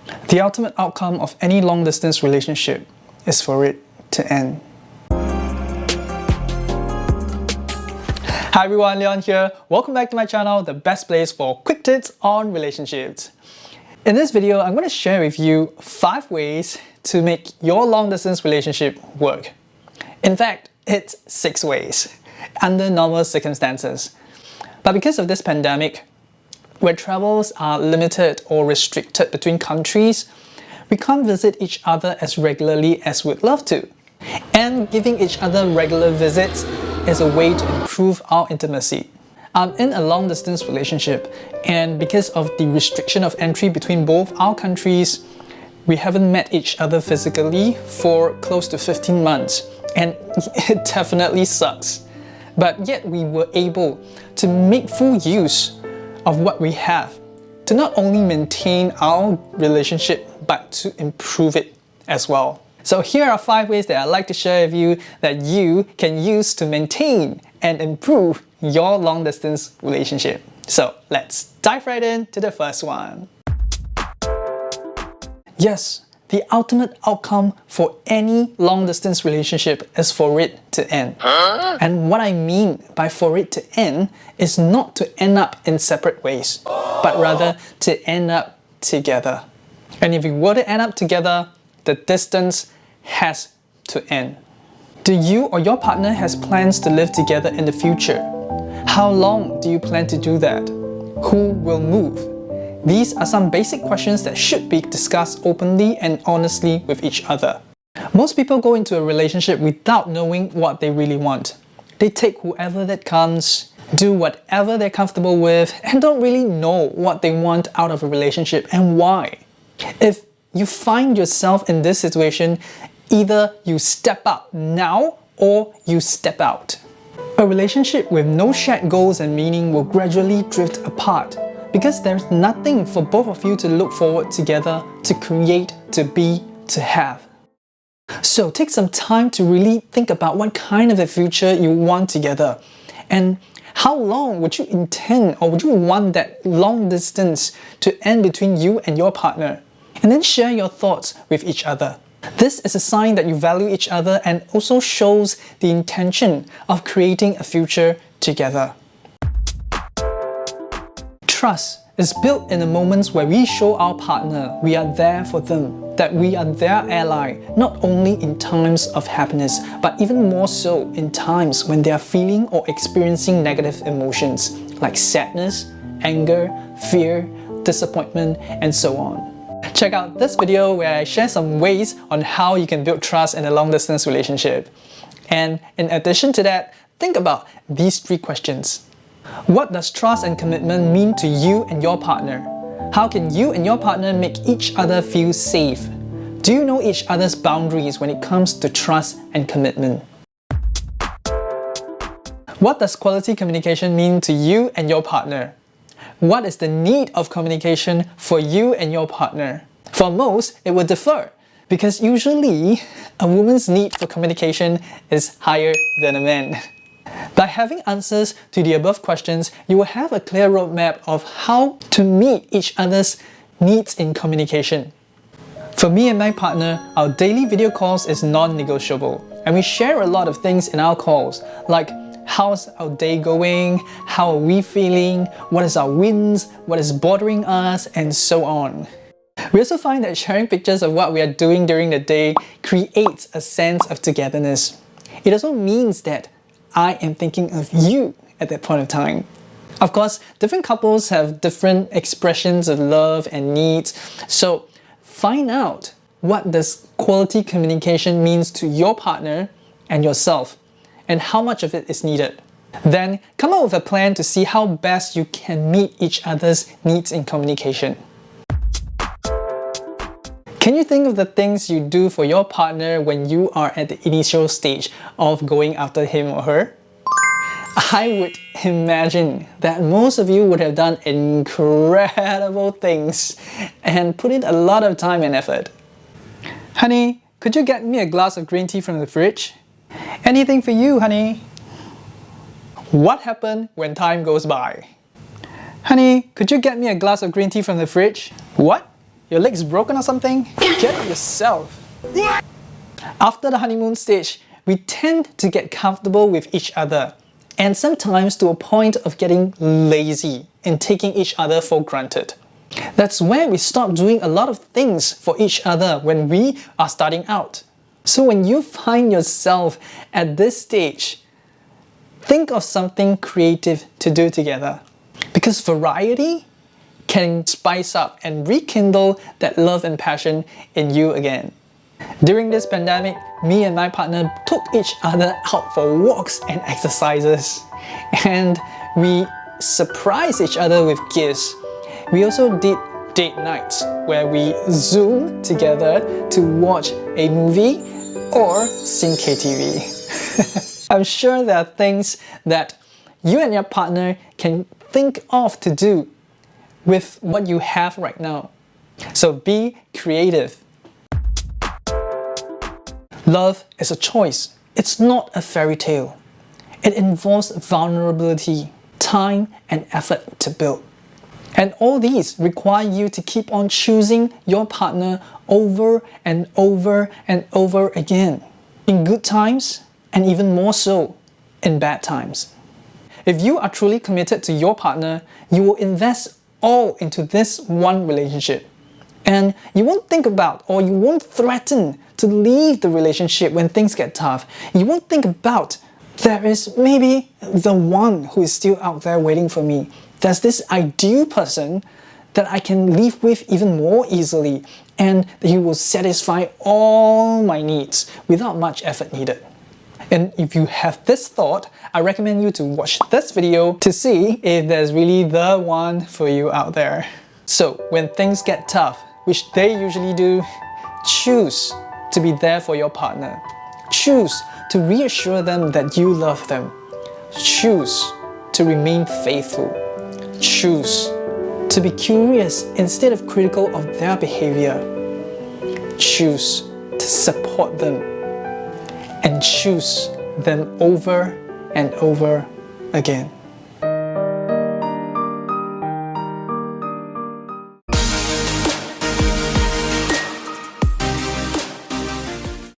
The ultimate outcome of any long-distance relationship is for it to end. Hi everyone, Leon here. Welcome back to my channel, the best place for quick tips on relationships. In this video, I'm going to share with you 5 ways to make your long-distance relationship work. In fact, it's 6 ways under normal circumstances. But because of this pandemic, where travels are limited or restricted between countries, we can't visit each other as regularly as we'd love to. And giving each other regular visits is a way to improve our intimacy. I'm in a long-distance relationship, and because of the restriction of entry between both our countries, we haven't met each other physically for close to 15 months, and it definitely sucks. But yet we were able to make full use of what we have to not only maintain our relationship but to improve it as well. So here are 5 ways that I'd like to share with you that you can use to maintain and improve your long-distance relationship. So let's dive right into the first one. Yes, the ultimate outcome for any long-distance relationship is for it to end. And what I mean by for it to end is not to end up in separate ways, but rather to end up together. And if we were to end up together, the distance has to end. Do you or your partner has plans to live together in the future? How long do you plan to do that? Who will move? These are some basic questions that should be discussed openly and honestly with each other. Most people go into a relationship without knowing what they really want. They take whoever that comes, do whatever they're comfortable with, and don't really know what they want out of a relationship and why. If you find yourself in this situation, either you step up now or you step out. A relationship with no shared goals and meaning will gradually drift apart because there's nothing for both of you to look forward together, to create, to be, to have. So take some time to really think about what kind of a future you want together, and how long would you intend or would you want that long distance to end between you and your partner, and then share your thoughts with each other. This is a sign that you value each other and also shows the intention of creating a future together. Trust is built in the moments where we show our partner we are there for them, that we are their ally, not only in times of happiness, but even more so in times when they are feeling or experiencing negative emotions like sadness, anger, fear, disappointment, and so on. Check out this video where I share some ways on how you can build trust in a long-distance relationship. And in addition to that, think about these 3 questions. What does trust and commitment mean to you and your partner? How can you and your partner make each other feel safe? Do you know each other's boundaries when it comes to trust and commitment? What does quality communication mean to you and your partner? What is the need of communication for you and your partner? For most, it will differ because usually a woman's need for communication is higher than a man. By having answers to the above questions, you will have a clear roadmap of how to meet each other's needs in communication. For me and my partner, our daily video calls is non-negotiable, and we share a lot of things in our calls, like how's our day going, how are we feeling, what is our wins, what is bothering us, and so on. We also find that sharing pictures of what we are doing during the day creates a sense of togetherness. It also means that I am thinking of you at that point of time. Of course, different couples have different expressions of love and needs, so find out what does quality communication means to your partner and yourself, and how much of it is needed. Then come up with a plan to see how best you can meet each other's needs in communication. Can you think of the things you do for your partner when you are at the initial stage of going after him or her? I would imagine that most of you would have done incredible things and put in a lot of time and effort. Honey, could you get me a glass of green tea from the fridge? Anything for you, honey. What happened when time goes by? Honey, could you get me a glass of green tea from the fridge? What? Your leg's broken or something? Get it yourself. After the honeymoon stage, we tend to get comfortable with each other, and sometimes to a point of getting lazy and taking each other for granted. That's where we stop doing a lot of things for each other when we are starting out. So when you find yourself at this stage, think of something creative to do together. Because variety can spice up and rekindle that love and passion in you again. During this pandemic, me and my partner took each other out for walks and exercises. And we surprised each other with gifts. We also did date nights where we Zoom together to watch a movie or sing KTV. I'm sure there are things that you and your partner can think of to do with what you have right now. So be creative. Love is a choice. It's not a fairy tale. It involves vulnerability, time, and effort to build. And all these require you to keep on choosing your partner over and over and over again. In good times, and even more so in bad times. If you are truly committed to your partner, you will invest all into this one relationship. And you won't think about, or you won't threaten to leave the relationship when things get tough. You won't think about, there is maybe the one who is still out there waiting for me. There's this ideal person that I can live with even more easily, and he will satisfy all my needs without much effort needed. And if you have this thought, I recommend you to watch this video to see if there's really the one for you out there. So when things get tough, which they usually do, choose to be there for your partner. Choose to reassure them that you love them. Choose to remain faithful. Choose to be curious instead of critical of their behavior. Choose to support them. And choose them over and over again.